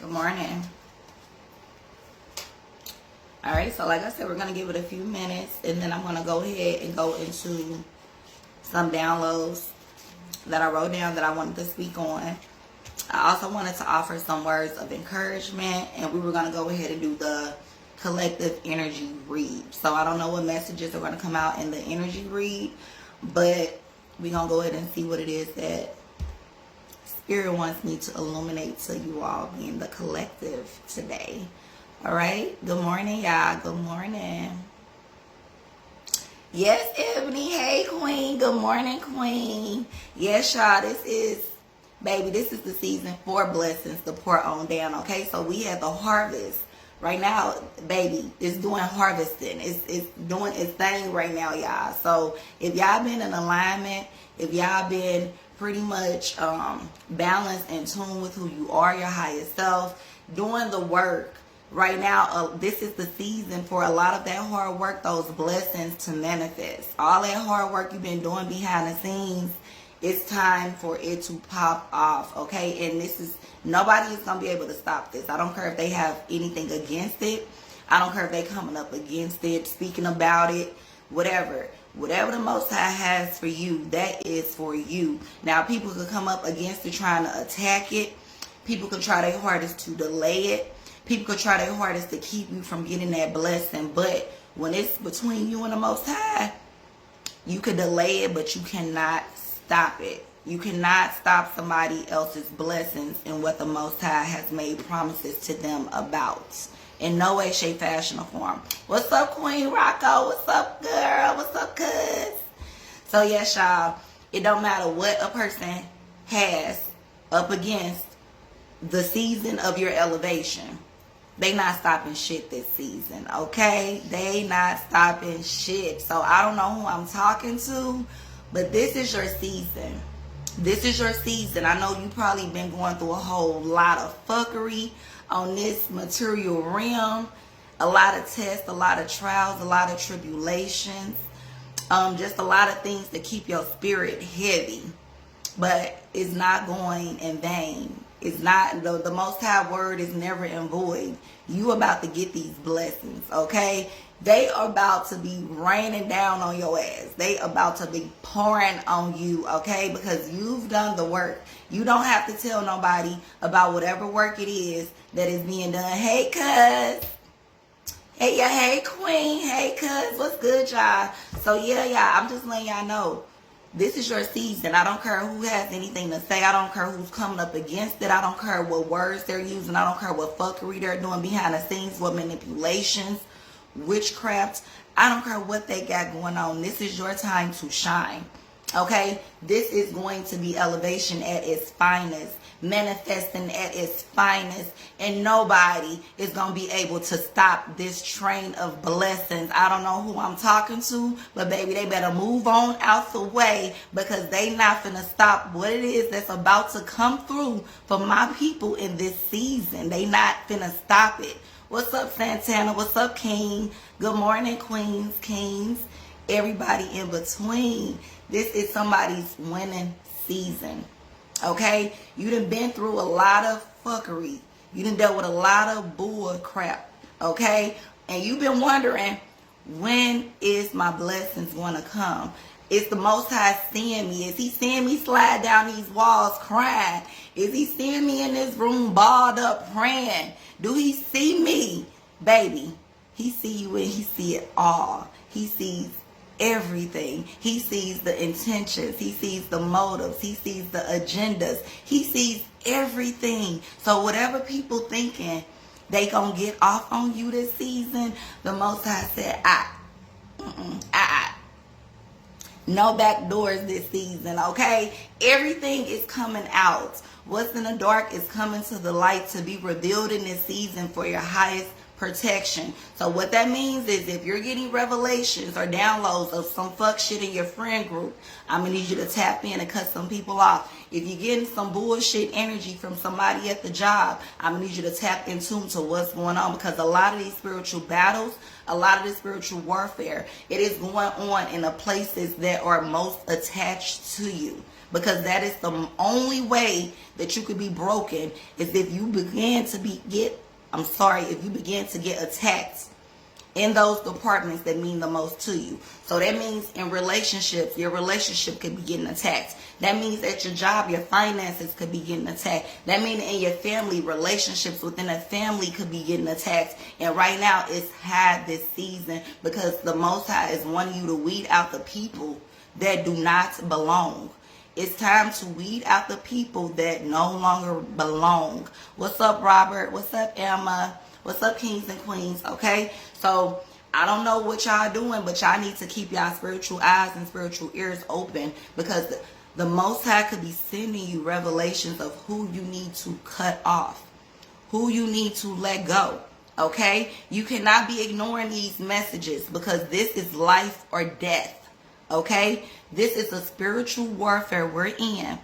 Good morning. All right, so like I said, we're going to give it a few minutes, and then I'm going to go ahead and go into some downloads that I wrote down that I wanted to speak on. I also wanted to offer some words of encouragement, and we were going to go ahead and do the collective energy read. So I don't know what messages are going to come out in the energy read, but we're going to go ahead and see what it is that Spirit wants me to illuminate to you all in the collective today. All right. Good morning, y'all. Good morning. Yes, Ebony. Hey, Queen. Good morning, Queen. Yes, y'all. This is the season for blessings to pour on down. Okay. So we have the harvest right now, baby. It's doing harvesting. It's doing its thing right now, y'all. So if y'all been in alignment, if y'all been pretty much balanced and tuned with who you are, your highest self, doing the work right now, this is the season for a lot of that hard work, those blessings to manifest. All that hard work you've been doing behind the scenes, it's time for it to pop off, okay? And nobody is going to be able to stop this. I don't care if they have anything against it. I don't care if they coming up against it, speaking about it, whatever. Whatever the Most High has for you, that is for you. Now, people could come up against it trying to attack it. People could try their hardest to delay it. People could try their hardest to keep you from getting that blessing. But when it's between you and the Most High, you could delay it, but you cannot stop it. You cannot stop somebody else's blessings and what the Most High has made promises to them about. In no way, shape, fashion, or form. What's up, Queen Rocco? What's up, girl? What's up, cuz? So, yes, y'all. It don't matter what a person has up against the season of your elevation. They not stopping shit this season, okay? They not stopping shit. So, I don't know who I'm talking to, but this is your season. This is your season. I know you probably been going through a whole lot of fuckery on this material realm, a lot of tests, a lot of trials, a lot of tribulations, just a lot of things to keep your spirit heavy, but it's not going in vain. It's not, the Most High word is never in void. You about to get these blessings, okay? They are about to be raining down on your ass. They about to be pouring on you, okay? Because you've done the work. You don't have to tell nobody about whatever work it is that is being done. Hey, cuz. Hey, yeah, hey, Queen. Hey, cuz. What's good, y'all? So, yeah, I'm just letting y'all know. This is your season. I don't care who has anything to say. I don't care who's coming up against it. I don't care what words they're using. I don't care what fuckery they're doing behind the scenes, what manipulations, witchcraft. I don't care what they got going on. This is your time to shine. Okay? This is going to be elevation at its finest, manifesting at its finest, and nobody is going to be able to stop this train of blessings. I don't know who I'm talking to, but baby, they better move on out the way, because they not finna stop what it is that's about to come through for my people in this season. They not finna stop it. What's up, Santana? What's up, King? Good morning, Queens, Kings, everybody in between. This is somebody's winning season, okay? You done been through a lot of fuckery. You done dealt with a lot of bull crap, okay? And you've been wondering, when is my blessings going to come? Is the Most High seeing me? Is he seeing me slide down these walls crying? Is he seeing me in this room balled up praying? Do he see me? Baby, he see you and he see it all. He sees everything. He sees the intentions. He sees the motives. He sees the agendas. He sees everything. So whatever people thinking they gonna get off on you this season, the Most High said, no back doors this season, okay? Everything is coming out. What's in the dark is coming to the light to be revealed in this season for your highest protection. So what that means is, if you're getting revelations or downloads of some fuck shit in your friend group, I'm gonna need you to tap in and cut some people off. If you're getting some bullshit energy from somebody at the job, I'm gonna need you to tap in tune to what's going on, because a lot of these spiritual battles, a lot of this spiritual warfare, it is going on in the places that are most attached to you. because that is the only way that you could be broken, is if you begin to if you begin to get attacked in those departments that mean the most to you. So that means in relationships, your relationship could be getting attacked. That means at your job, your finances could be getting attacked. That means in your family, relationships within a family could be getting attacked. And right now it's high this season, because the Most High is wanting you to weed out the people that do not belong. It's time to weed out the people that no longer belong. What's up, Robert? What's up, Emma? What's up, kings and queens? Okay, so I don't know what y'all doing, but y'all need to keep y'all spiritual eyes and spiritual ears open, because the Most High could be sending you revelations of who you need to cut off, who you need to let go. Okay, you cannot be ignoring these messages, because this is life or death. Okay, this is a spiritual warfare we're in.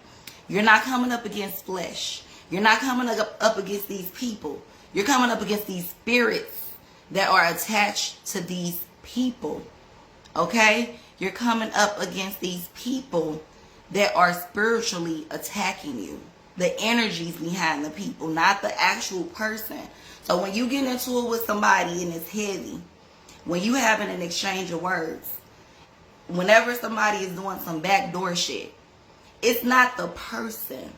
You're not coming up against flesh. You're not coming up against these people. You're coming up against these spirits that are attached to these people. Okay, you're coming up against these people that are spiritually attacking you. The energies behind the people, not the actual person. So when you get into it with somebody and it's heavy, when you having an exchange of words, whenever somebody is doing some backdoor shit, it's not the person.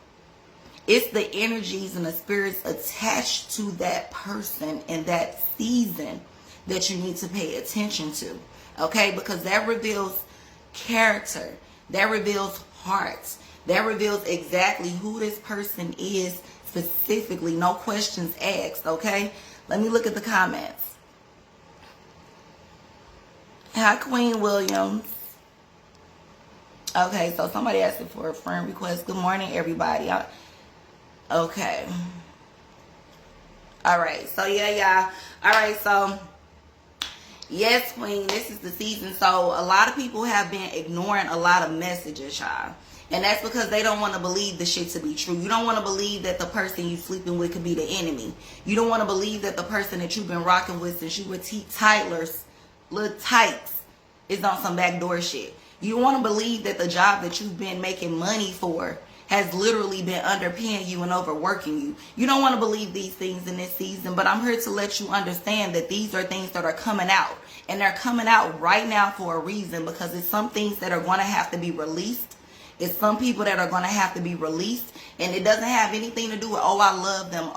It's the energies and the spirits attached to that person in that season that you need to pay attention to. Okay? Because that reveals character. That reveals hearts. That reveals exactly who this person is specifically. No questions asked. Okay? Let me look at the comments. Hi, Queen Williams. Okay, so somebody asked for a friend request. Good morning, everybody. Okay. All right. So, yeah, y'all. All right. So, yes, Queen, this is the season. So, a lot of people have been ignoring a lot of messages, y'all. And that's because they don't want to believe the shit to be true. You don't want to believe that the person you sleeping with could be the enemy. You don't want to believe that the person that you've been rocking with since you were Tyler's little tights is on some backdoor shit. You want to believe that the job that you've been making money for has literally been underpaying you and overworking you. You don't want to believe these things in this season, but I'm here to let you understand that these are things that are coming out. And they're coming out right now for a reason, because it's some things that are going to have to be released. It's some people that are going to have to be released. And it doesn't have anything to do with, oh, I love them.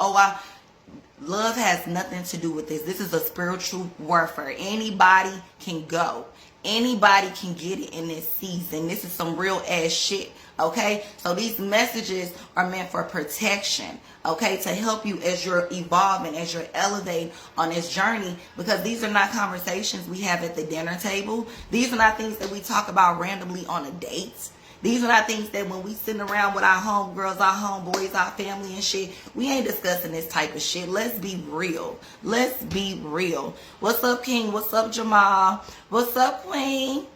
Love has nothing to do with this. This is a spiritual warfare. Anybody can go. Anybody can get it in this season. This is some real ass shit. Okay, so these messages are meant for protection, okay, to help you as you're evolving, as you're elevating on this journey, because these are not conversations we have at the dinner table. These are not things that we talk about randomly on a date. These are not things that when we sitting around with our homegirls, our homeboys, our family and shit, we ain't discussing this type of shit. Let's be real. Let's be real. What's up, King? What's up, Jamal? What's up, Queen?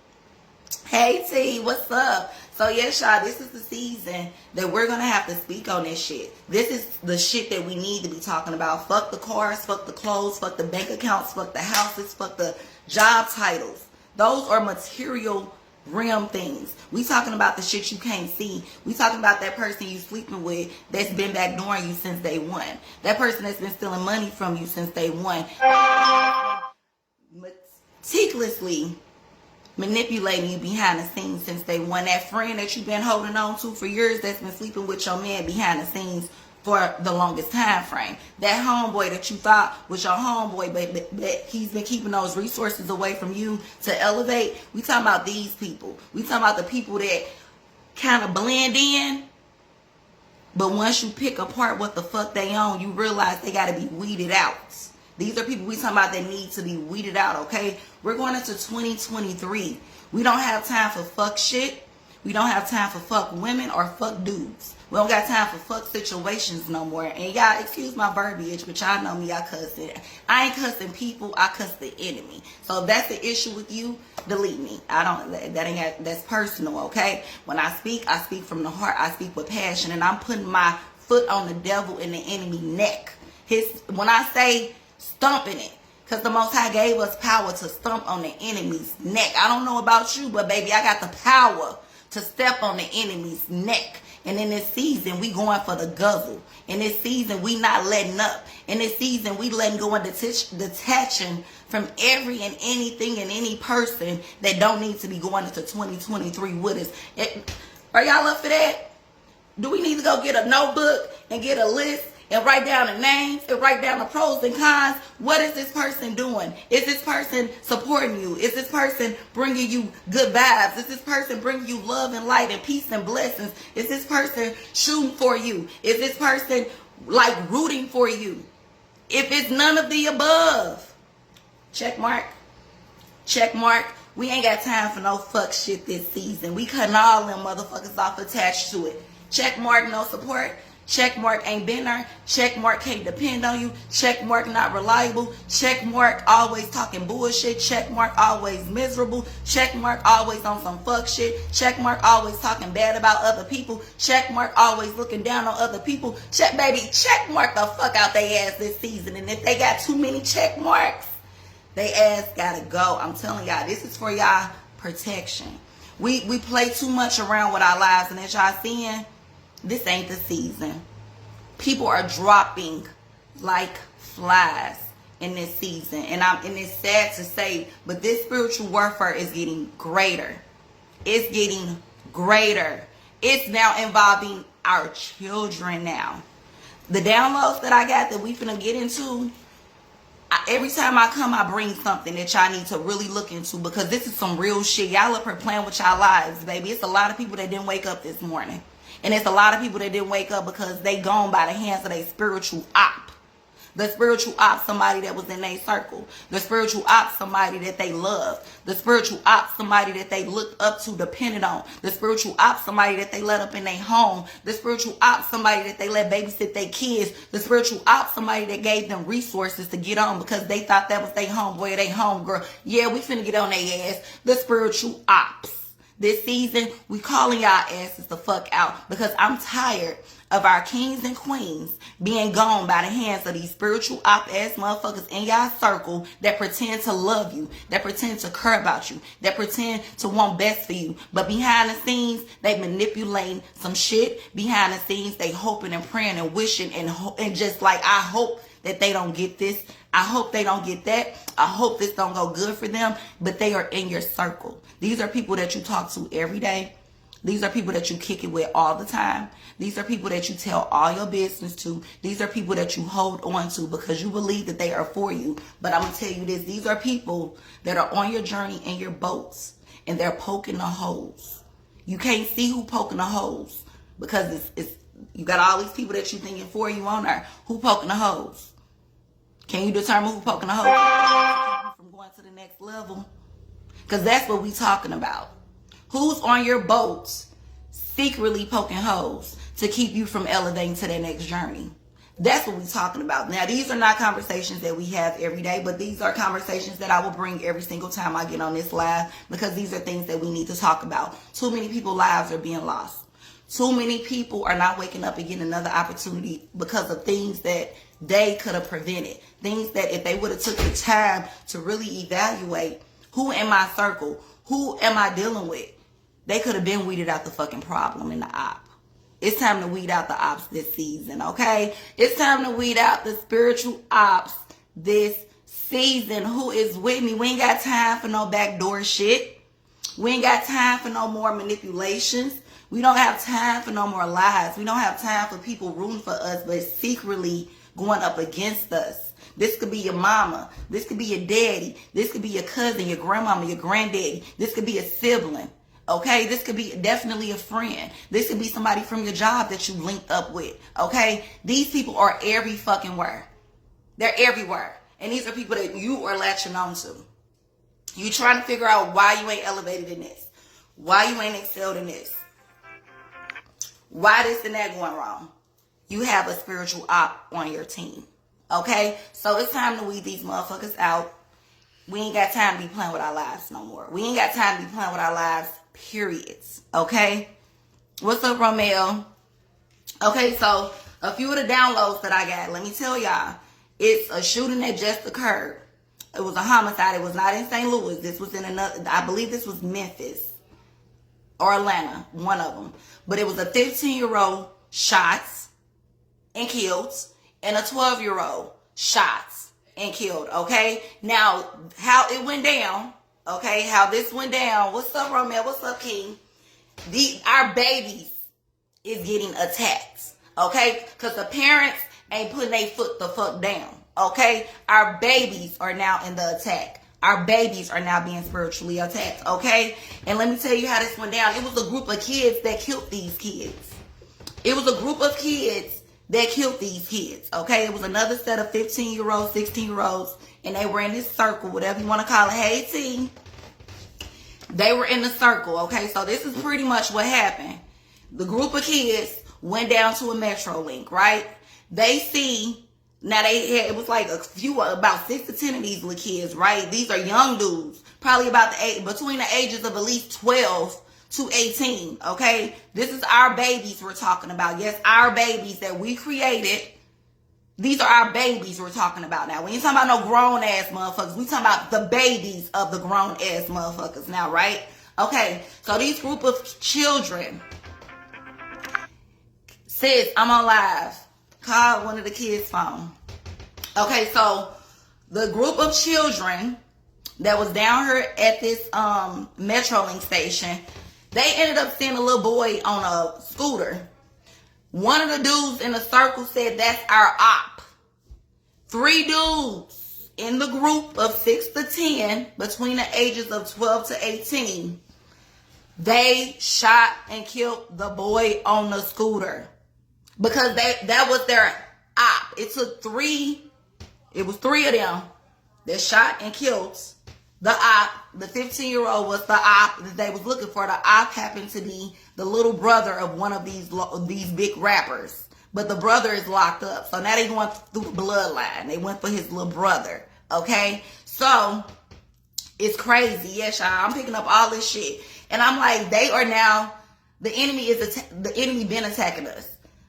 Hey, T. What's up? So, yes, y'all, this is the season that we're going to have to speak on this shit. This is the shit that we need to be talking about. Fuck the cars, fuck the clothes, fuck the bank accounts, fuck the houses, fuck the job titles. Those are material realm things. We talking about the shit you can't see. We talking about that person you sleeping with that's been backdooring you since day one. That person that's been stealing money from you since day one. Meticulously manipulating you behind the scenes since day one. That friend that you've been holding on to for years that's been sleeping with your man behind the scenes for the longest time frame. That homeboy that you thought was your homeboy, but he's been keeping those resources away from you to elevate. We talking about these people. We talking about the people that kind of blend in, but once you pick apart what the fuck they own, you realize they got to be weeded out. These are people we talking about that need to be weeded out, okay? We're going into 2023. We don't have time for fuck shit. We don't have time for fuck women or fuck dudes. We don't got time for fuck situations no more. And y'all, excuse my verbiage, but y'all know me, I cuss it. I ain't cussing people, I cuss the enemy. So if that's the issue with you, delete me. That's personal, okay? When I speak from the heart. I speak with passion, and I'm putting my foot on the devil and the enemy neck. When I say stomping it, because the Most High gave us power to stomp on the enemy's neck. I don't know about you, but baby, I got the power to step on the enemy's neck. And in this season, we going for the guzzle. In this season, we not letting up. In this season, we letting go and detaching from every and anything and any person that don't need to be going into 2023 with us. Are y'all up for that? Do we need to go get a notebook and get a list and write down the names and write down the pros and cons? What is this person doing? Is this person supporting you? Is this person bringing you good vibes? Is this person bringing you love and light and peace and blessings? Is this person shooting for you? Is this person like rooting for you? If it's none of the above, check mark. Check mark. We ain't got time for no fuck shit this season. We cutting all them motherfuckers off attached to it. Check mark, no support. Check mark, ain't been there. Check mark, can't depend on you. Check mark, not reliable. Check mark, always talking bullshit. Check mark, always miserable. Check mark, always on some fuck shit. Check mark, always talking bad about other people. Check mark, always looking down on other people. Check, baby, check mark the fuck out they ass this season. And if they got too many check marks, they ass gotta go. I'm telling y'all, this is for y'all protection. We play too much around with our lives, and as y'all seeing, this ain't the season. People are dropping like flies in this season. And it's sad to say, but this spiritual warfare is getting greater. It's getting greater. It's now involving our children now. The downloads that I got that we finna get into, every time I come, I bring something that y'all need to really look into, because this is some real shit. Y'all up here playing with y'all lives, baby. It's a lot of people that didn't wake up this morning. And it's a lot of people that didn't wake up because they gone by the hands of their spiritual op. The spiritual op, somebody that was in their circle. The spiritual op, somebody that they loved. The spiritual op, somebody that they looked up to, depended on. The spiritual op, somebody that they let up in their home. The spiritual op, somebody that they let babysit their kids. The spiritual op, somebody that gave them resources to get on because they thought that was their homeboy or their homegirl. Yeah, we finna get on their ass. The spiritual ops. This season, we calling y'all asses the fuck out, because I'm tired of our kings and queens being gone by the hands of these spiritual op-ass motherfuckers in y'all circle that pretend to love you, that pretend to care about you, that pretend to want best for you. But behind the scenes, they manipulating some shit. Behind the scenes, they hoping and praying and wishing and just like, I hope that they don't get this. I hope they don't get that. I hope this don't go good for them. But they are in your circle. These are people that you talk to every day. These are people that you kick it with all the time. These are people that you tell all your business to. These are people that you hold on to because you believe that they are for you. But I'm going to tell you this. These are people that are on your journey in your boats, and they're poking the holes. You can't see who poking the holes because it's you got all these people that you thinking for you on there. Who poking the holes? Can you determine who poking the holes from going to the next level? Because that's what we talking about. Who's on your boats secretly poking holes to keep you from elevating to that next journey? That's what we're talking about. Now, these are not conversations that we have every day, but these are conversations that I will bring every single time I get on this live, because these are things that we need to talk about. Too many people's lives are being lost. Too many people are not waking up and getting another opportunity because of things that they could have prevented. Things that if they would have took the time to really evaluate, who in my circle, who am I dealing with, they could have been weeded out the fucking problem in the op. It's time to weed out the ops this season, okay? It's time to weed out the spiritual ops this season. Who is with me? We ain't got time for no backdoor shit. We ain't got time for no more manipulations. We don't have time for no more lies. We don't have time for people rooting for us but secretly going up against us. This could be your mama. This could be your daddy. This could be your cousin, your grandmama, your granddaddy. This could be a sibling. Okay? This could be definitely a friend. This could be somebody from your job that you linked up with. Okay? These people are every fucking where. They're everywhere. And these are people that you are latching on to. You trying to figure out why you ain't elevated in this. Why you ain't excelled in this. Why this and that going wrong. You have a spiritual op on your team. Okay? So it's time to weed these motherfuckers out. We ain't got time to be playing with our lives no more. We ain't got time to be playing with our lives, periods. Okay? What's up, Romeo? Okay, so a few of the downloads that I got, let me tell y'all. It's a shooting that just occurred. It was a homicide. It was not in St. Louis. This was in another, I believe this was Memphis. or Atlanta, one of them. But it was a 15-year-old shot and killed, and a 12-year-old shot and killed, okay? Now, how it went down, okay, how this went down. What's up, Romeo? What's up, King? Our babies is getting attacked, okay? Because the parents ain't putting their foot the fuck down, okay? Our babies are now in the attack. Our babies are now being spiritually attacked, okay? And let me tell you how this went down. It was a group of kids that killed these kids. It was a group of kids that killed these kids, okay? It was another set of 15-year-olds, 16-year-olds, and they were in this circle, whatever you want to call it. Hey, T. They were in the circle, okay? So this is pretty much what happened. The group of kids went down to a Metro Link, right? They see, now it was like about 6 to 10 of these little kids, right? These are young dudes, probably between the ages of at least 12 to 18, okay? This is our babies we're talking about. Yes, our babies that we created. These are our babies we're talking about now. We ain't talking about no grown-ass motherfuckers. We talking about the babies of the grown-ass motherfuckers now, right? Okay, so these group of children. Sis, I'm on live. Call one of the kids' phone. Okay, so the group of children that was down here at this Metrolink station, they ended up seeing a little boy on a scooter. One of the dudes in the circle said, that's our op. 3 dudes in the group of 6 to 10, between the ages of 12 to 18, they shot and killed the boy on the scooter. Because that was their op. It was 3 of them that shot and killed the op. The 15-year-old was the op that they was looking for. The op happened to be the little brother of one of these big rappers. But the brother is locked up. So now they going through the bloodline. They went for his little brother. Okay? So, it's crazy. Yes, y'all. I'm picking up all this shit. And I'm like, they are now, the enemy been attacking us.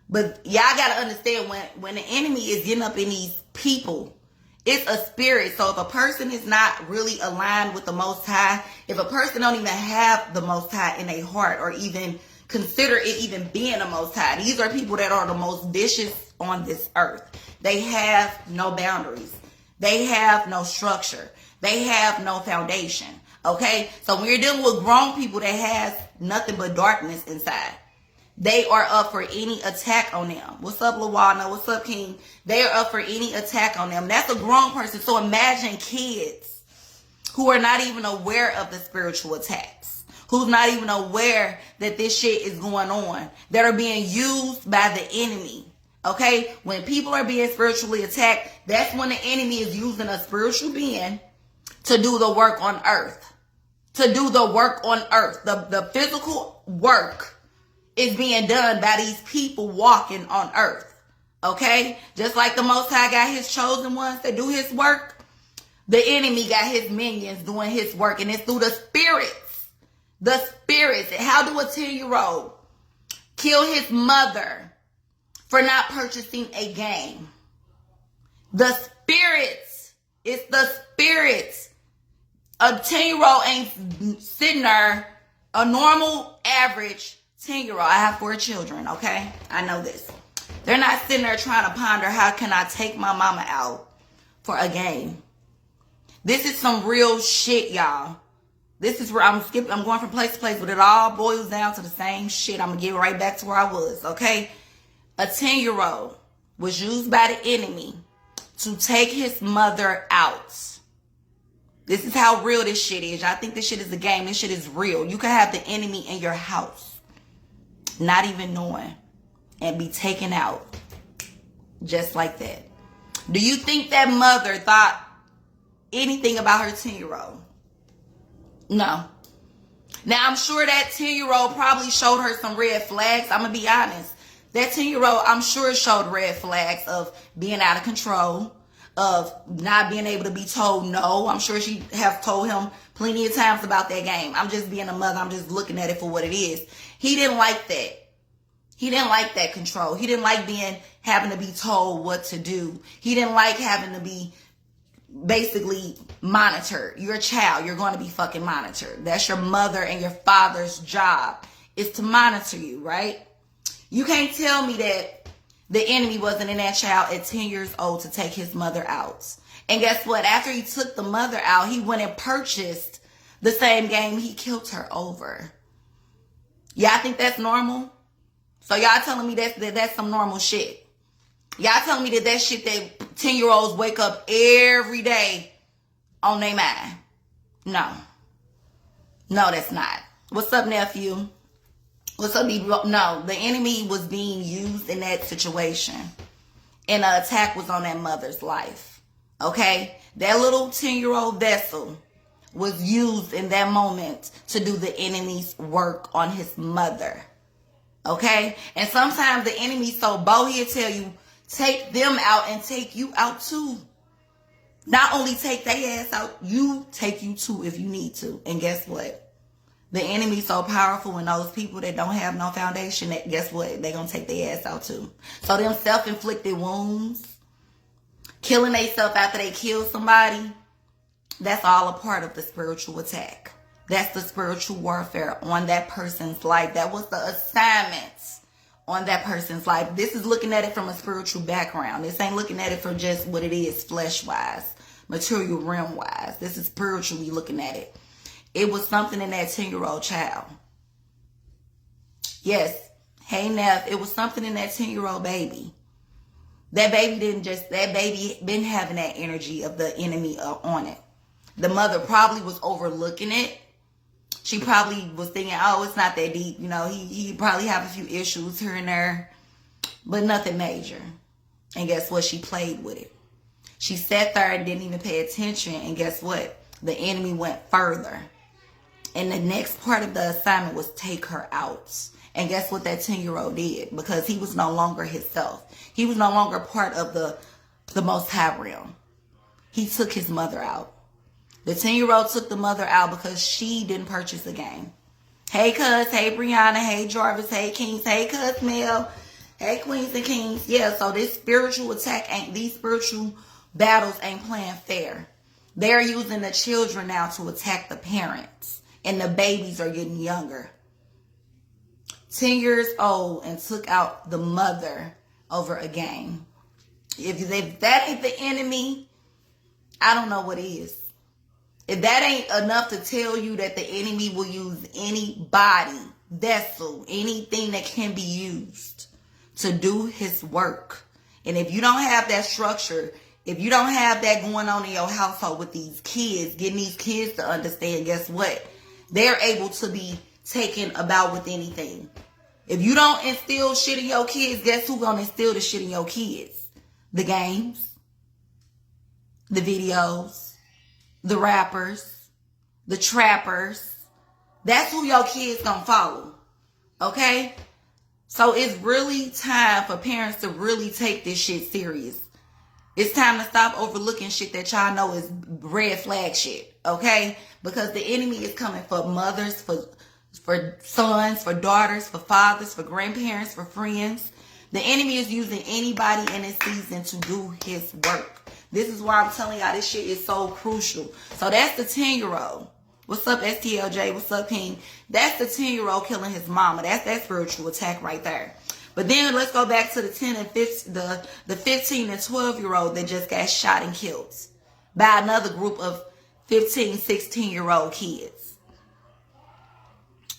But y'all got to understand, when the enemy is getting up in these people, it's a spirit. So if a person is not really aligned with the Most High, if a person don't even have the Most High in their heart or even consider it even being the Most High, these are people that are the most vicious on this earth. They have no boundaries. They have no structure. They have no foundation. Okay? So when you're dealing with grown people that has nothing but darkness inside, they are up for any attack on them. What's up, Lawana? What's up, King? They are up for any attack on them. That's a grown person. So imagine kids who are not even aware of the spiritual attacks, who's not even aware that this shit is going on, that are being used by the enemy. Okay? When people are being spiritually attacked, that's when the enemy is using a spiritual being to do the work on earth. To do the work on earth. The physical work is being done by these people walking on earth. Okay? Just like the Most High got his chosen ones that do his work, the enemy got his minions doing his work. And it's through the spirits. The spirits. How do a 10-year-old kill his mother for not purchasing a game? The spirits. It's the spirits. A 10-year-old ain't sitting there, a normal, average 10-year-old. I have 4 children, okay? I know this. They're not sitting there trying to ponder, how can I take my mama out for a game? This is some real shit, y'all. This is where I'm going from place to place, but it all boils down to the same shit. I'm going to get right back to where I was, okay? A 10-year-old was used by the enemy to take his mother out. This is how real this shit is. I think this shit is a game. This shit is real. You can have the enemy in your house, not even knowing, and be taken out just like that. Do you think that mother thought anything about her 10-year-old? No. Now, I'm sure that 10-year-old probably showed her some red flags. I'm going to be honest. That 10-year-old, I'm sure, showed red flags of being out of control, of not being able to be told no. I'm sure she have told him plenty of times about that game. I'm just being a mother. I'm just looking at it for what it is. He didn't like that. He didn't like that control. He didn't like having to be told what to do. He didn't like having to be basically monitored. You're a child. You're going to be fucking monitored. That's your mother and your father's job, is to monitor you, right? You can't tell me that the enemy wasn't in that child at 10 years old to take his mother out. And guess what? After he took the mother out, he went and purchased the same game he killed her over. Y'all think that's normal? So y'all telling me that's some normal shit? Y'all telling me that shit that 10-year-olds wake up every day on their mind? No. No, that's not. What's up, nephew? What's up, no, the enemy was being used in that situation. And an attack was on that mother's life. Okay? That little 10-year-old vessel was used in that moment to do the enemy's work on his mother. Okay? And sometimes the enemy's so bold, he'll tell you, take them out and take you out too. Not only take their ass out, you take you too if you need to. And guess what? The enemy's so powerful, and those people that don't have no foundation, that guess what? They're going to take their ass out too. So them self-inflicted wounds, killing themselves after they kill somebody, that's all a part of the spiritual attack. That's the spiritual warfare on that person's life. That was the assignment on that person's life. This is looking at it from a spiritual background. This ain't looking at it from just what it is flesh-wise, material realm-wise. This is spiritually looking at it. It was something in that 10-year-old child. Yes. Hey, Neff, it was something in that 10-year-old baby. That baby been having that energy of the enemy on it. The mother probably was overlooking it. She probably was thinking, oh, it's not that deep. You know, he probably have a few issues here and there, but nothing major. And guess what? She played with it. She sat there and didn't even pay attention. And guess what? The enemy went further. And the next part of the assignment was take her out. And guess what that 10-year-old did? Because he was no longer himself. He was no longer part of the Most High realm. He took his mother out. The 10-year-old took the mother out because she didn't purchase the game. Hey, cuz. Hey, Brianna. Hey, Jarvis. Hey, Kings. Hey, cuz Mel. Hey, Queens and Kings. Yeah, so this spiritual attack these spiritual battles ain't playing fair. They're using the children now to attack the parents. And the babies are getting younger. 10 years old and took out the mother over a game. If that ain't the enemy, I don't know what is. If that ain't enough to tell you that the enemy will use any body, vessel, anything that can be used to do his work. And if you don't have that structure, if you don't have that going on in your household with these kids, getting these kids to understand, guess what? They're able to be taken about with anything. If you don't instill shit in your kids, guess who's going to instill the shit in your kids? The games, the videos, the rappers, the trappers. That's who your kids going to follow. Okay? So it's really time for parents to really take this shit serious. It's time to stop overlooking shit that y'all know is red flag shit, okay? Because the enemy is coming for mothers, for sons, for daughters, for fathers, for grandparents, for friends. The enemy is using anybody in this season to do his work. This is why I'm telling y'all this shit is so crucial. So that's the 10-year-old. What's up, STLJ? What's up, King? That's the 10-year-old killing his mama. That's that spiritual attack right there. But then let's go back to the 10 and 15, the 15 and 12-year-old that just got shot and killed by another group of 15, 16-year-old kids.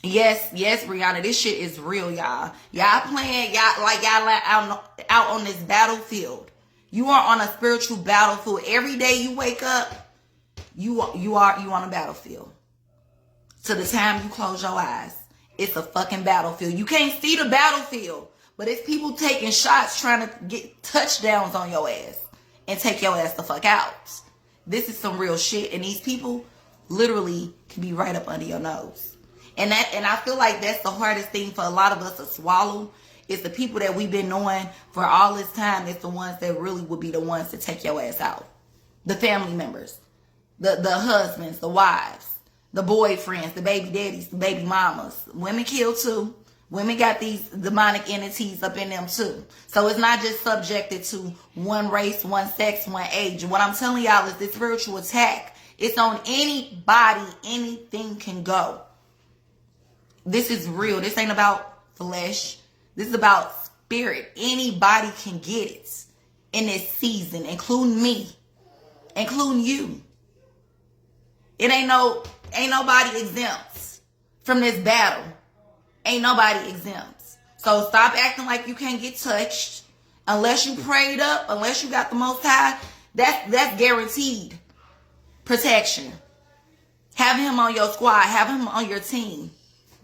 Yes, Brianna, this shit is real, y'all. Y'all playing, y'all out on this battlefield. You are on a spiritual battlefield. Every day you wake up, you on a battlefield. To the time you close your eyes, it's a fucking battlefield. You can't see the battlefield. But it's people taking shots trying to get touchdowns on your ass and take your ass the fuck out. This is some real shit. And these people literally can be right up under your nose. And I feel like that's the hardest thing for a lot of us to swallow. It's the people that we've been knowing for all this time. It's the ones that really would be the ones to take your ass out. The family members, the husbands, the wives, the boyfriends, the baby daddies, the baby mamas. Women kill too. Women got these demonic entities up in them too. So it's not just subjected to one race, one sex, one age. And what I'm telling y'all is this spiritual attack. It's on anybody. Anything can go. This is real. This ain't about flesh. This is about spirit. Anybody can get it in this season, including me, including you. It ain't nobody exempt from this battle. Ain't nobody exempt. So stop acting like you can't get touched. Unless you prayed up, unless you got the Most High, that's guaranteed protection. Have him on your squad. Have him on your team.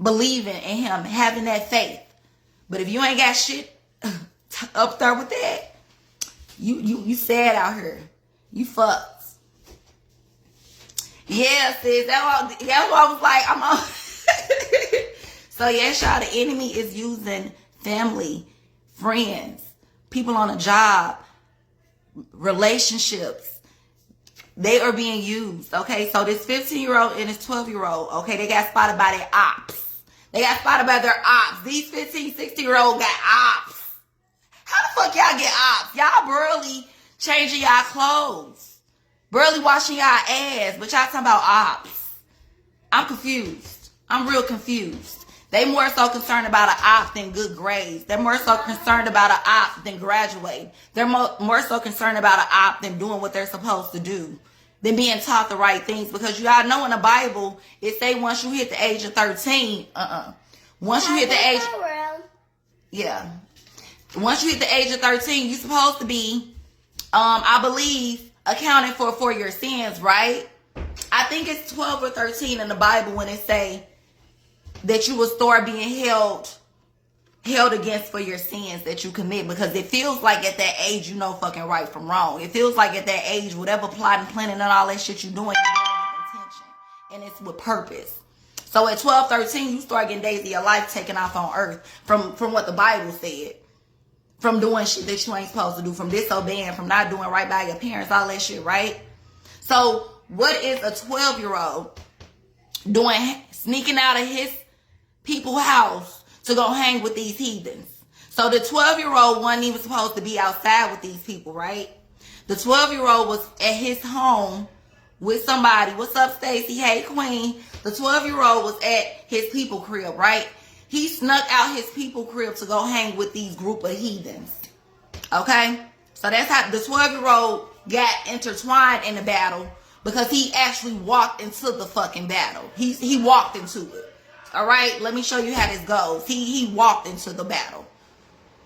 Believing in him. Having that faith. But if you ain't got shit up there with that, you sad out here. You fucked. Yeah, sis. That's what I was like. I'm on. So yes, y'all, the enemy is using family, friends, people on a job, relationships. They are being used, okay? So this 15-year-old and this 12-year-old, okay, they got spotted by their ops. They got spotted by their ops. These 15, 16-year-old got ops. How the fuck y'all get ops? Y'all barely changing y'all clothes. Barely washing y'all ass, but y'all talking about ops. I'm confused. I'm real confused. They more so concerned about an op than good grades. They're more so concerned about an op than graduating. They're more so concerned about an op than doing what they're supposed to do. Than being taught the right things. Because y'all know in the Bible, it say once you hit the age of 13, once you hit the age... Yeah. Once you hit the age of 13, you're supposed to be, I believe, accounted for your sins, right? I think it's 12 or 13 in the Bible when it say that you will start being held against for your sins that you commit, because it feels like at that age you know fucking right from wrong. It feels like at that age whatever plotting, planning, and all that shit you're doing with intention, and it's with purpose. So at 12, 13, you start getting days of your life taken off on earth from what the Bible said, from doing shit that you ain't supposed to do, from disobeying, from not doing right by your parents, all that shit, right? So what is a 12-year-old doing, sneaking out of his people's house to go hang with these heathens? So the 12-year-old wasn't even supposed to be outside with these people, right? The 12-year-old was at his home with somebody. What's up, Stacy? Hey, Queen. The 12-year-old was at his people crib, right? He snuck out his people crib to go hang with these group of heathens. Okay? So that's how the 12-year-old got intertwined in the battle, because he actually walked into the fucking battle. He walked into it. All right, let me show you how this goes. He walked into the battle.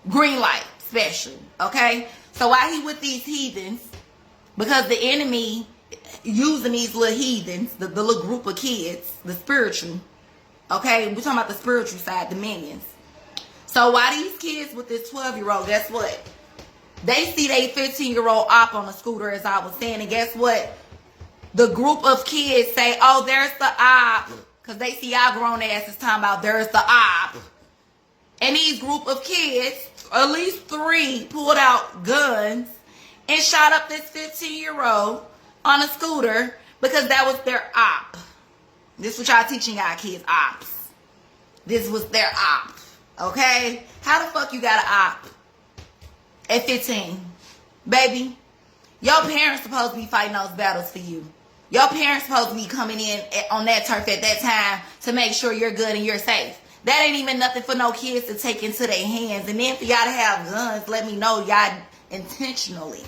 Green light, special. Okay, so while he with these heathens, because the enemy using these little heathens, the little group of kids, the spiritual. Okay, we're talking about the spiritual side, the minions. So while these kids with this 12-year-old, guess what? They see they 15-year-old op on a scooter, as I was saying, and guess what? The group of kids say, "Oh, there's the op." Because they see y'all grown asses talking about there's the op. And these group of kids, at least 3, pulled out guns and shot up this 15-year-old on a scooter because that was their op. This is what y'all teaching y'all kids, ops. This was their op. Okay? How the fuck you got an op at 15? Baby, your parents supposed to be fighting those battles for you. Your parents supposed to be coming in on that turf at that time to make sure you're good and you're safe. That ain't even nothing for no kids to take into their hands. And then for y'all to have guns, let me know y'all intentionally.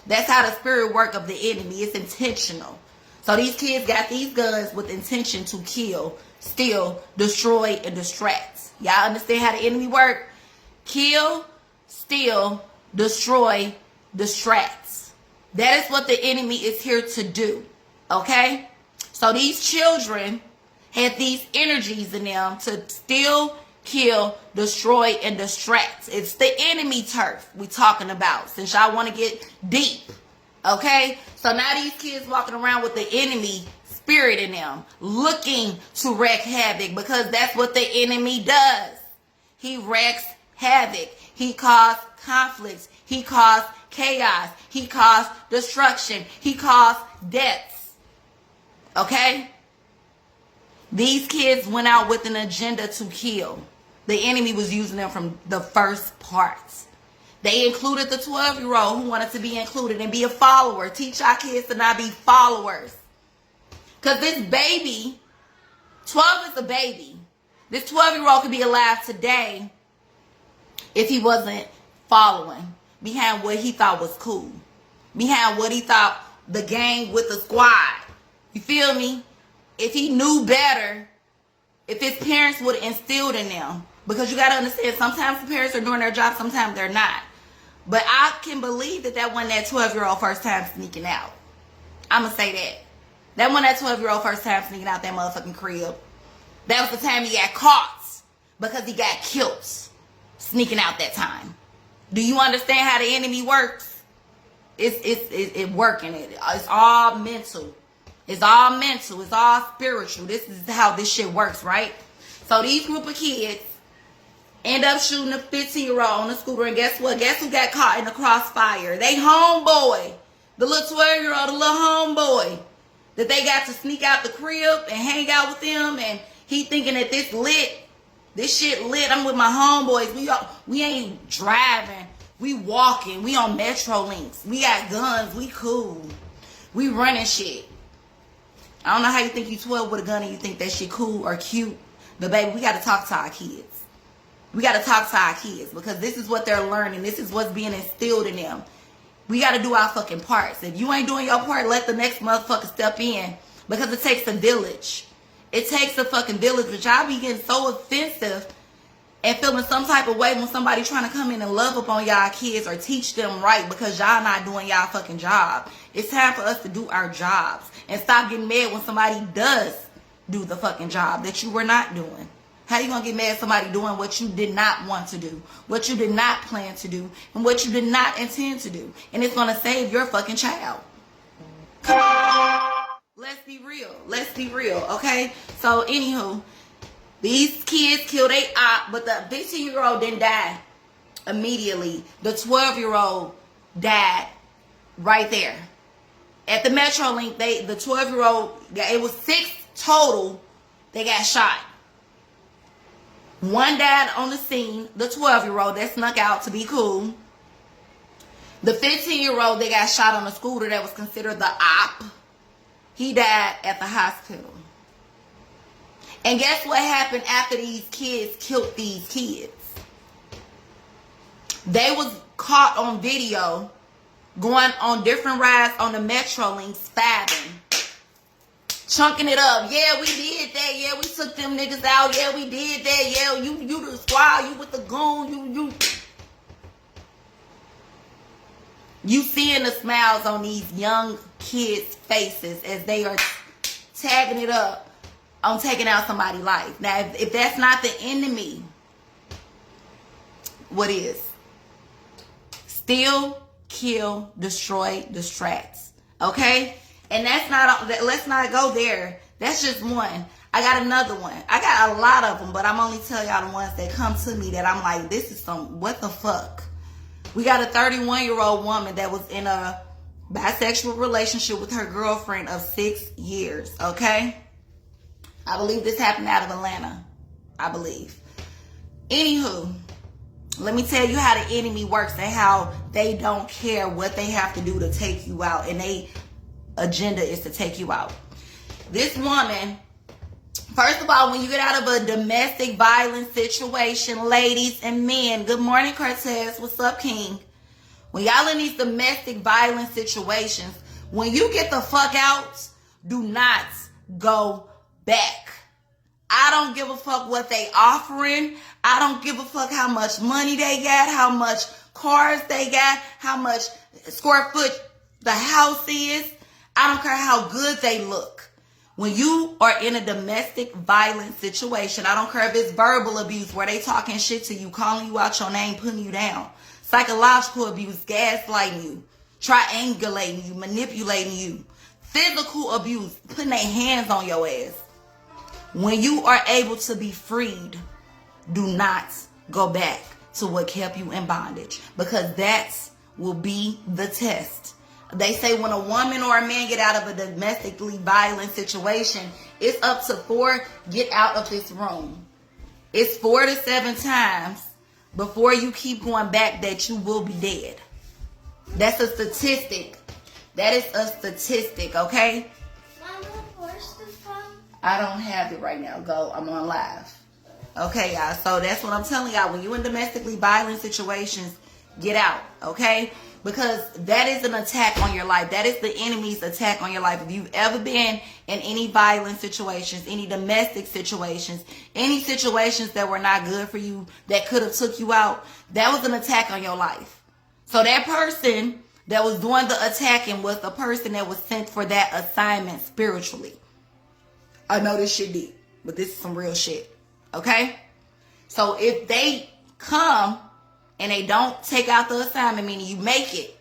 That's how the spirit work of the enemy. It's intentional. So these kids got these guns with intention to kill, steal, destroy, and distract. Y'all understand how the enemy work? Kill, steal, destroy, distract. That is what the enemy is here to do. Okay? So these children had these energies in them to steal, kill, destroy, and distract. It's the enemy turf we talking about, since y'all want to get deep. Okay? So now these kids walking around with the enemy spirit in them, looking to wreak havoc, because that's what the enemy does. He wreaks havoc. He caused conflicts. He caused chaos. He caused destruction. He caused deaths. Okay? These kids went out with an agenda to kill. The enemy was using them from the first parts. They included the 12-year-old who wanted to be included and be a follower. Teach our kids to not be followers. Because this baby, 12 is a baby. This 12-year-old could be alive today if he wasn't following behind what he thought was cool. Behind what he thought the gang with the squad. You feel me? If he knew better, if his parents would have instilled in them. Because you got to understand, sometimes the parents are doing their job, sometimes they're not. But I can believe that wasn't that 12-year-old first time sneaking out. I'm going to say that. That wasn't that 12-year-old first time sneaking out that motherfucking crib. That was the time he got caught because he got killed sneaking out that time. Do you understand how the enemy works? It's working. It's all mental. It's all mental. It's all spiritual. This is how this shit works, right? So these group of kids end up shooting a 15-year-old on a scooter, and guess what? Guess who got caught in the crossfire? They homeboy. The little 12-year-old, the little homeboy that they got to sneak out the crib and hang out with them, and he thinking that this shit lit. I'm with my homeboys. We ain't driving. We walking. We on Metro Links. We got guns. We cool. We running shit. I don't know how you think you 12 with a gun and you think that shit cool or cute. But baby, we got to talk to our kids. We got to talk to our kids because this is what they're learning. This is what's being instilled in them. We got to do our fucking parts. If you ain't doing your part, let the next motherfucker step in because it takes a village. It takes a fucking village, but y'all be getting so offensive and feeling some type of way when somebody trying to come in and love up on y'all kids or teach them right because y'all not doing y'all fucking job. It's time for us to do our jobs and stop getting mad when somebody does do the fucking job that you were not doing. How you gonna get mad at somebody doing what you did not want to do, what you did not plan to do, and what you did not intend to do? And it's gonna save your fucking child. Come on. Let's be real. Let's be real, okay? So, anywho, these kids killed a op, but the 15-year-old didn't die immediately. The 12-year-old died right there. At the Metro Link, the 12-year-old, it was 6 total, they got shot. One died on the scene, the 12-year-old that snuck out to be cool. The 15-year-old, they got shot on a scooter that was considered the op. He died at the hospital. And guess what happened after these kids killed these kids? They was caught on video going on different rides on the Metro Links, fabbing. Chunking it up. Yeah, we did that. Yeah, we took them niggas out. Yeah, we did that. Yeah, you the squad. You with the goon. You seeing the smiles on these young kids' faces as they are tagging it up on taking out somebody's life. Now, if that's not the enemy, what is? Steal, kill, destroy, distracts. Okay? And that's not, let's not go there. That's just one. I got another one. I got a lot of them, but I'm only telling y'all the ones that come to me that I'm like, this is what the fuck? We got a 31-year-old woman that was in a bisexual relationship with her girlfriend of 6 years, okay? I believe this happened out of Atlanta. I believe. Anywho, let me tell you how the enemy works and how they don't care what they have to do to take you out. And they agenda is to take you out. This woman, first of all, when you get out of a domestic violence situation, ladies and men, good morning, Cortez. What's up, King? When y'all in these domestic violence situations, when you get the fuck out, do not go back. I don't give a fuck what they offering. I don't give a fuck how much money they got, how much cars they got, how much square foot the house is. I don't care how good they look. When you are in a domestic violence situation, I don't care if it's verbal abuse where they talking shit to you, calling you out your name, putting you down. Psychological abuse, gaslighting you, triangulating you, manipulating you. Physical abuse, putting their hands on your ass. When you are able to be freed, do not go back to what kept you in bondage, because that will be the test. They say when a woman or a man get out of a domestically violent situation, it's up to 4 get out of this room. It's 4 to 7 times before you keep going back that you will be dead. That's a statistic. That is a statistic, okay? Mama, where's the phone? I don't have it right now. Go. I'm on live. Okay, y'all. So that's what I'm telling y'all. When you're in domestically violent situations, get out, okay? Because that is an attack on your life. That is the enemy's attack on your life. If you've ever been in any violent situations, any domestic situations, any situations that were not good for you, that could have took you out, that was an attack on your life. So that person that was doing the attacking was the person that was sent for that assignment spiritually. I know this shit deep, but this is some real shit. Okay? So if they come and they don't take out the assignment, meaning you make it,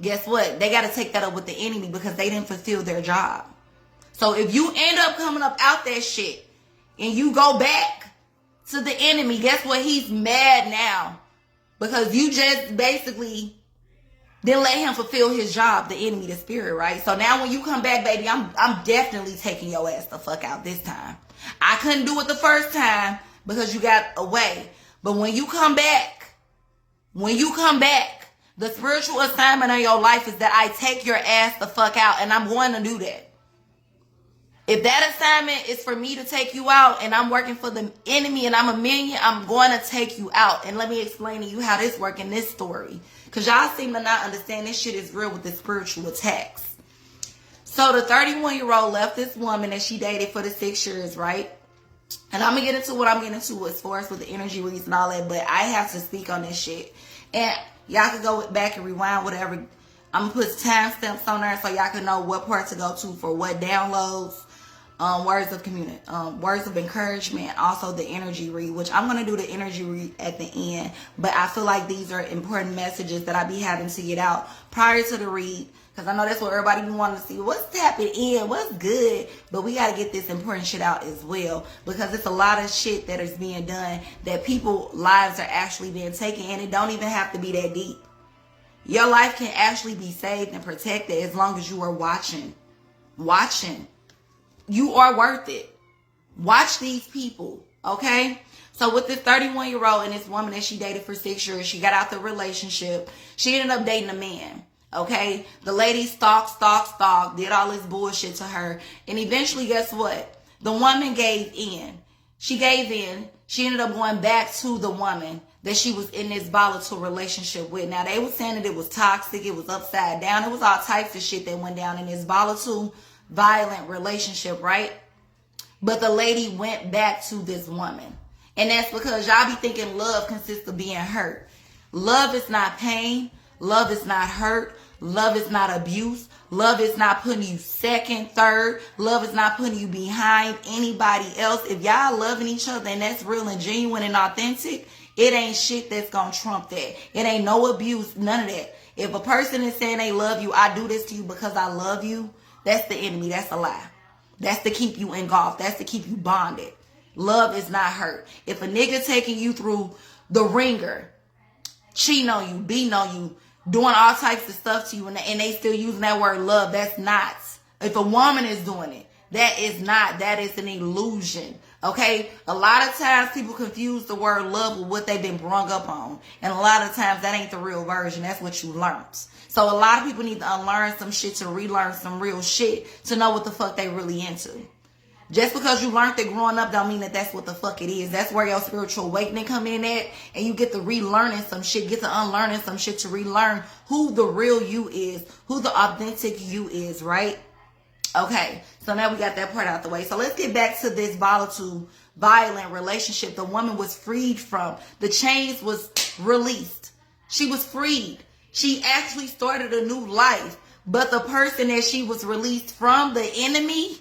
guess what? They got to take that up with the enemy because they didn't fulfill their job. So if you end up coming up out that shit and you go back to the enemy, guess what? He's mad now because you just basically didn't let him fulfill his job, the enemy, the spirit, right? So now when you come back, baby, I'm definitely taking your ass the fuck out this time. I couldn't do it the first time because you got away. But when you come back, the spiritual assignment of your life is that I take your ass the fuck out, and I'm going to do that. If that assignment is for me to take you out and I'm working for the enemy and I'm a minion, I'm going to take you out. And let me explain to you how this works in this story. Because y'all seem to not understand this shit is real with the spiritual attacks. So the 31-year-old left this woman that she dated for the 6 years, right? And I'm going to get into what I'm getting into as far as with the energy reads and all that. But I have to speak on this shit. And y'all can go back and rewind whatever. I'm going to put timestamps on there so y'all can know what part to go to for what downloads. Words of encouragement, also the energy read, which I'm going to do the energy read at the end. But I feel like these are important messages that I be having to get out prior to the read. Because I know that's what everybody be wanting to see. What's tapping in? What's good? But we got to get this important shit out as well. Because it's a lot of shit that is being done that people lives are actually being taken. And it don't even have to be that deep. Your life can actually be saved and protected as long as you are watching. You are worth it. Watch these people, okay? So with this 31-year-old and this woman that she dated for 6 years, she got out the relationship. She ended up dating a man, okay? The lady stalked, did all this bullshit to her. And eventually, guess what? The woman gave in. She gave in. She ended up going back to the woman that she was in this volatile relationship with. Now, they were saying that it was toxic. It was upside down. It was all types of shit that went down in this volatile violent relationship, right? But the lady went back to this woman. And that's because y'all be thinking love consists of being hurt. Love is not pain. Love is not hurt. Love is not abuse. Love is not putting you second, third. Love is not putting you behind anybody else. If y'all loving each other and that's real and genuine and authentic, it ain't shit that's gonna trump that. It ain't no abuse, none of that. If a person is saying they love you, I do this to you because I love you, that's the enemy. That's a lie. That's to keep you engulfed. That's to keep you bonded. Love is not hurt. If a nigga taking you through the ringer, cheating on you, beating on you, doing all types of stuff to you, and they still using that word love, that's not. If a woman is doing it, that is not. That is an illusion. Okay? A lot of times people confuse the word love with what they've been brung up on. And a lot of times that ain't the real version. That's what you learned. So a lot of people need to unlearn some shit to relearn some real shit to know what the fuck they really into. Just because you learned it growing up don't mean that that's what the fuck it is. That's where your spiritual awakening come in at. And you get to relearning some shit, get to unlearning some shit to relearn who the real you is, who the authentic you is, right? Okay, so now we got that part out the way. So let's get back to this volatile, violent relationship the woman was freed from. The chains was released. She was freed. She actually started a new life. But the person that she was released from, the enemy,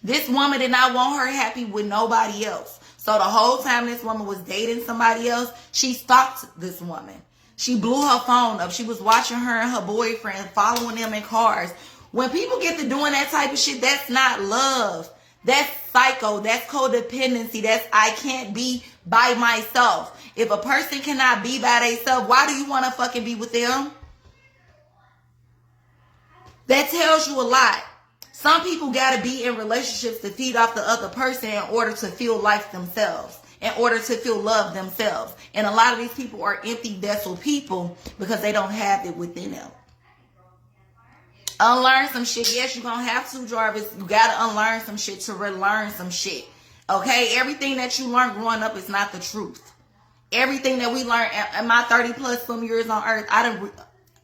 this woman did not want her happy with nobody else. So the whole time this woman was dating somebody else, she stalked this woman. She blew her phone up. She was watching her and her boyfriend, following them in cars. When people get to doing that type of shit, that's not love. That's psycho. That's codependency. That's I can't be by myself. If a person cannot be by themselves, why do you want to fucking be with them? That tells you a lot. Some people got to be in relationships to feed off the other person in order to feel like themselves. in order to feel loved themselves. And a lot of these people are empty vessel people because they don't have it within them. Unlearn some shit. Yes, you're going to have to, Jarvis. You got to unlearn some shit to relearn some shit. Okay? Everything that you learned growing up is not the truth. Everything that we learned in my 30 plus some years on earth, I done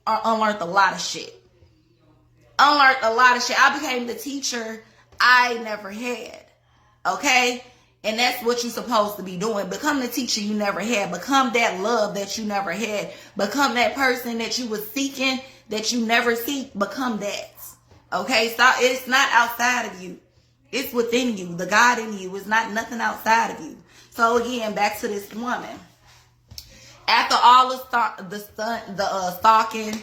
unlearned a lot of shit. Unlearned a lot of shit. I became the teacher I never had. Okay? And that's what you're supposed to be doing. Become the teacher you never had. Become that love that you never had. Become that person that you was seeking that you never seek. Become that. Okay? So it's not outside of you. It's within you. The God in you is not nothing outside of you. So again, back to this woman. After all the stalking,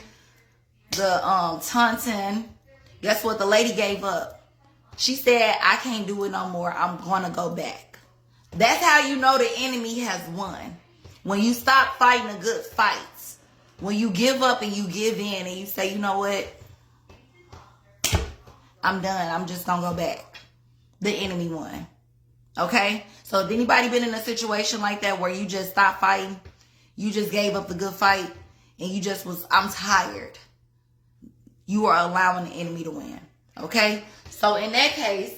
the taunting, guess what? The lady gave up. She said, I can't do it no more. I'm going to go back. That's how you know the enemy has won. When you stop fighting the good fights. When you give up and you give in and you say, you know what? I'm done. I'm just going to go back. The enemy won. Okay? So if anybody been in a situation like that where you just stopped fighting, you just gave up the good fight, and you just was, I'm tired. You are allowing the enemy to win. Okay? So in that case,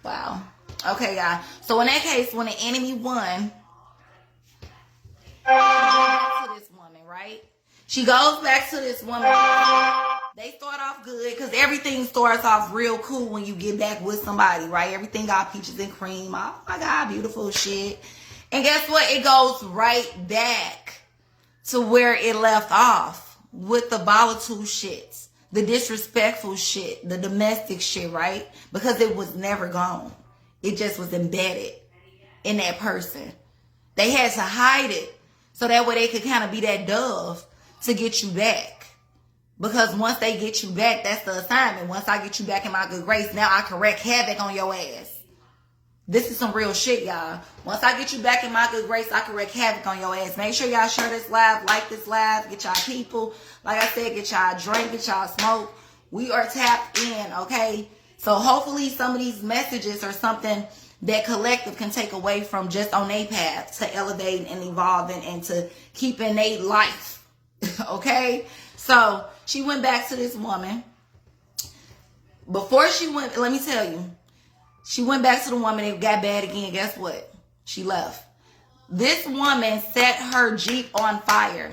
wow. Okay, y'all. So in that case, when the enemy won, back to this woman, right? She goes back to this woman. They start off good because everything starts off real cool when you get back with somebody, right? Everything got peaches and cream. Oh my God, beautiful shit. And guess what? It goes right back to where it left off with the volatile shit. The disrespectful shit, the domestic shit, right? Because it was never gone. It just was embedded in that person. They had to hide it so that way they could kind of be that dove to get you back. Because once they get you back, that's the assignment. Once I get you back in my good grace, now I can wreak havoc on your ass. This is some real shit, y'all. Once I get you back in my good grace, I can wreak havoc on your ass. Make sure y'all share this live, like this live, get y'all people. Like I said, get y'all drink, get y'all smoke. We are tapped in, okay? So hopefully some of these messages are something that collective can take away from just on their path to elevating and evolving and to keeping their life, okay? So she went back to this woman. Before she went, let me tell you, she went back to the woman. It got bad again. Guess what? She left. This woman set her Jeep on fire.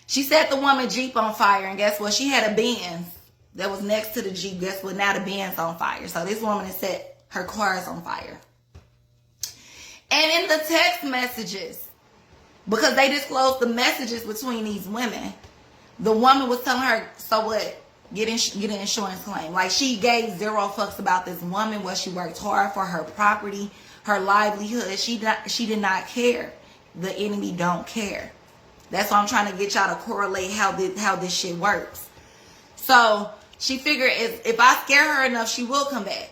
She set the woman Jeep on fire. And guess what? She had a Benz that was next to the Jeep. Guess what? Now the Benz on fire. So this woman has set her cars on fire. And in the text messages, because they disclosed the messages between these women, the woman was telling her, so what? Get an insurance claim. Like, she gave zero fucks about this woman, what she worked hard for, her property, her livelihood. She did not care. The enemy don't care. That's why I'm trying to get y'all to correlate how this shit works. So she figured if I scare her enough, she will come back.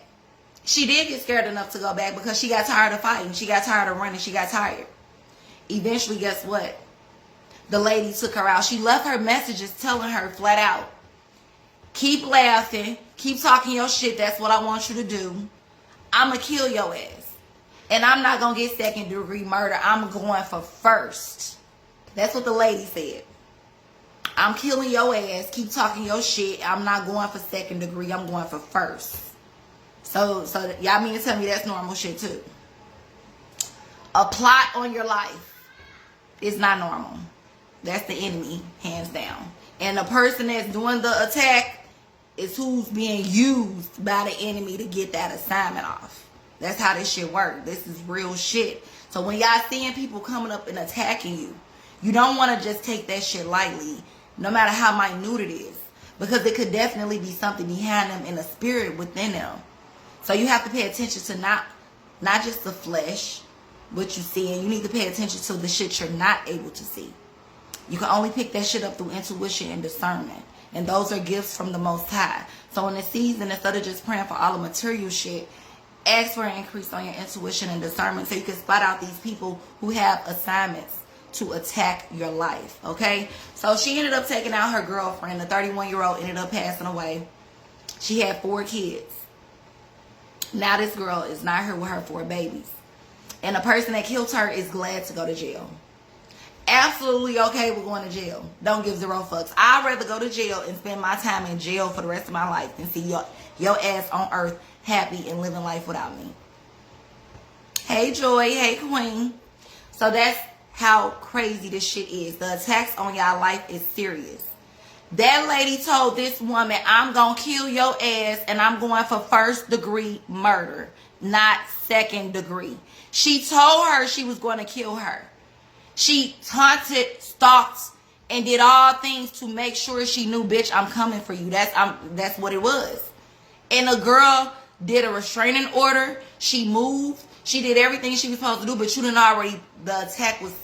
She did get scared enough to go back because she got tired of fighting. She got tired of running. She got tired. Eventually, guess what? The lady took her out. She left her messages telling her flat out, keep laughing, keep talking your shit. That's what I want you to do. I'm going to kill your ass. And I'm not going to get second degree murder. I'm going for first. That's what the lady said. I'm killing your ass. Keep talking your shit. I'm not going for second degree. I'm going for first. So y'all mean to tell me that's normal shit too? A plot on your life is not normal. That's the enemy, hands down. And the person that's doing the attack is who's being used by the enemy to get that assignment off. That's how this shit works. This is real shit. So when y'all seeing people coming up and attacking you, you don't want to just take that shit lightly, no matter how minute it is. Because it could definitely be something behind them in the spirit within them. So you have to pay attention to not just the flesh, what you see, and you need to pay attention to the shit you're not able to see. You can only pick that shit up through intuition and discernment. And those are gifts from the Most High. So in this season, instead of just praying for all the material shit, ask for an increase on your intuition and discernment so you can spot out these people who have assignments to attack your life. Okay? So she ended up taking out her girlfriend. The 31-year-old ended up passing away. She had 4 kids. Now this girl is not here with her 4 babies. And the person that killed her is glad to go to jail. Absolutely okay with going to jail. Don't give 0 fucks. I'd rather go to jail and spend my time in jail for the rest of my life than see your ass on earth happy and living life without me. Hey Joy, hey Queen. So that's how crazy this shit is. The attacks on y'all life is serious. That lady told this woman, I'm gonna kill your ass and I'm going for 1st-degree murder, not 2nd degree. She told her she was going to kill her. She taunted, stalked, and did all things to make sure she knew, bitch, I'm coming for you. That's what it was. And the girl did a restraining order. She moved. She did everything she was supposed to do, but you didn't already, the attack was,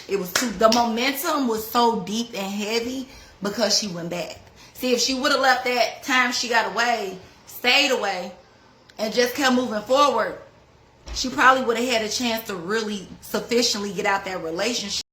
the momentum was so deep and heavy because she went back. See, if she would have left that time she got away, stayed away, and just kept moving forward, she probably would have had a chance to really sufficiently get out that relationship.